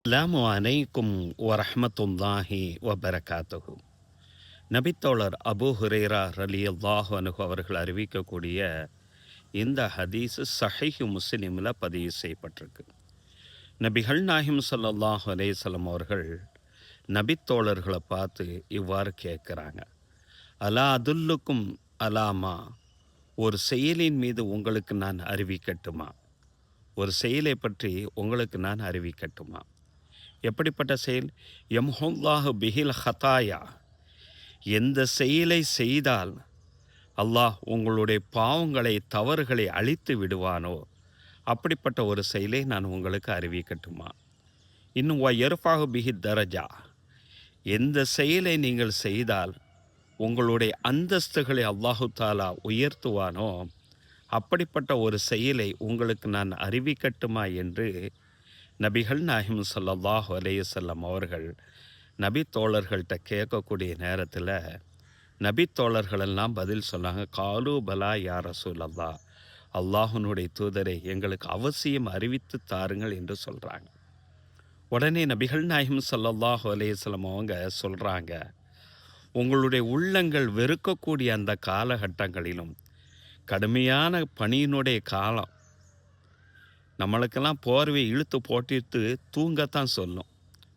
அஸ்ஸலாமு அலைக்கும் வரஹ்மத்துல்லாஹி வபரகாத்துஹு. நபித்தோழர் அபூ ஹுரைரா ரலியல்லாஹு அன்ஹு அவர்கள் அறிவிக்கக்கூடிய இந்த ஹதீஸ் ஸஹீஹ் முஸ்லிமில் பதிவு செய்யப்பட்டிருக்கு. நபிகள் நாயகம் ஸல்லல்லாஹு அலைஹி வஸல்லம் அவர்கள் நபித்தோழர்களை பார்த்து இவ்வாறு கேட்குறாங்க, அலா அதுல்லுக்கும் அலாமா, ஒரு செயலின் மீது உங்களுக்கு நான் அறிவிக்கட்டுமா? ஒரு செயலை பற்றி உங்களுக்கு நான் அறிவிக்கட்டுமா? எப்படிப்பட்ட செயல்? யம்ஹுல்லாஹு பிஹில் ஹதாயா, எந்த செயலை செய்தால் அல்லாஹ் உங்களுடைய பாவங்களை தவறுகளை அழித்து விடுவானோ அப்படிப்பட்ட ஒரு செயலை நான் உங்களுக்கு அறிவிக்கட்டுமா? இன்னும் எர்ஃபாஹு பிஹி தரஜா, எந்த செயலை நீங்கள் செய்தால் உங்களுடைய அந்தஸ்துகளை அல்லாஹு தாலா உயர்த்துவானோ அப்படிப்பட்ட ஒரு செயலை உங்களுக்கு நான் அறிவிக்கட்டுமா என்று நபிகள் நாயகம் ஸல்லல்லாஹு அலைஹி வஸல்லம் அவர்கள் நபி தோழர்கள்ட்ட கேட்கக்கூடிய நேரத்தில் நபி தோழர்களெல்லாம் பதில் சொன்னாங்க, காலு பலா யா ரசூலல்லாஹ், அல்லாஹ்வுடைய தூதரை எங்களுக்கு அவசியம் அறிவித்து தாருங்கள் என்று சொல்கிறாங்க. உடனே நபிகள் நாயகம் ஸல்லல்லாஹு அலைஹி வஸல்லம் அவங்க சொல்கிறாங்க, உங்களுடைய உள்ளங்கள் வெறுக்கக்கூடிய அந்த காலகட்டங்களிலும், கடுமையான பனியினுடைய காலம், நம்மளுக்கெல்லாம் போர்வை இழுத்து போட்டுட்டு தூங்கத்தான் சொல்லும்.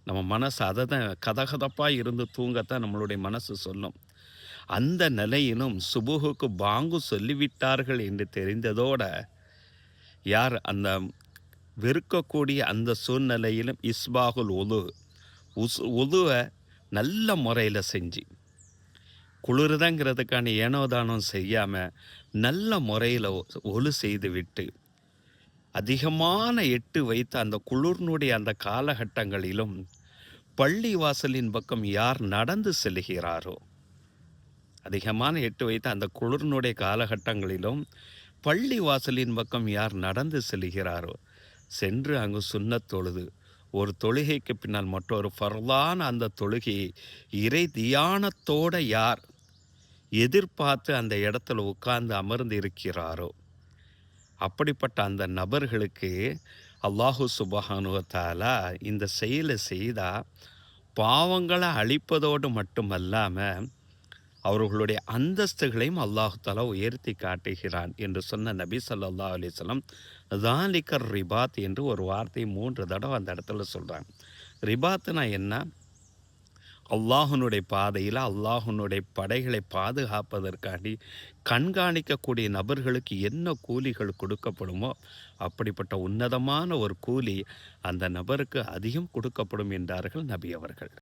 நம்ம மனசு அதை தான் கதகதப்பாக இருந்து தூங்கத்தான் நம்மளுடைய மனசு சொல்லும். அந்த நிலையிலும் சுபுகுக்கு பாங்கு சொல்லிவிட்டார்கள் என்று தெரிந்ததோட, யார் அந்த வெறுக்கக்கூடிய அந்த சூழ்நிலையிலும் இஸ்பாகுல் உதுவை நல்ல முறையில் செஞ்சு, குளிர்தங்கிறதுக்கான ஏனோதானம் செய்யாமல் நல்ல முறையில் ஒழு செய்து விட்டு, அதிகமான எட்டு வைத்த அந்த குளிர்னுடைய அந்த காலகட்டங்களிலும் பள்ளி வாசலின் பக்கம் யார் நடந்து செல்கிறாரோ, அதிகமான எட்டு வைத்த அந்த குளிர்னுடைய காலகட்டங்களிலும் பள்ளி வாசலின் பக்கம் யார் நடந்து செல்கிறாரோ, சென்று அங்கு சுன்னத் தொழுது ஒரு தொழுகைக்கு பின்னால் மற்றொரு ஃபர்லான அந்த தொழுகையை இறை தியானத்தோடு யார் எதிர்பார்த்து அந்த இடத்துல உட்கார்ந்து அமர்ந்து இருக்கிறாரோ அப்படிப்பட்ட அந்த நபர்களுக்கு அல்லாஹு சுப்ஹானஹு வ தஆலா இந்த செயலை செய்தால் பாவங்களை அழிப்பதோடு மட்டுமல்லாமல் அவர்களுடைய அந்தஸ்துகளையும் அல்லாஹு தஆலா உயர்த்தி காட்டுகிறான் என்று சொன்ன நபி ஸல்லல்லாஹு அலைஹி வஸல்லம் தாலிகர் ரிபாத் என்று ஒரு வார்த்தையை 3 தடவை அந்த இடத்துல சொல்கிறாங்க. ரிபாத்னா என்ன? அல்லாஹ்வுடைய பாதையில் அல்லாஹ்வுடைய படைகளை பாதுகாப்பதற்காண்டி கண்காணிக்கக்கூடிய நபர்களுக்கு என்ன கூலிகள் கொடுக்கப்படுமோ அப்படிப்பட்ட உன்னதமான ஒரு கூலி அந்த நபருக்கு அதிகம் கொடுக்கப்படும் என்றார்கள் நபி அவர்கள்.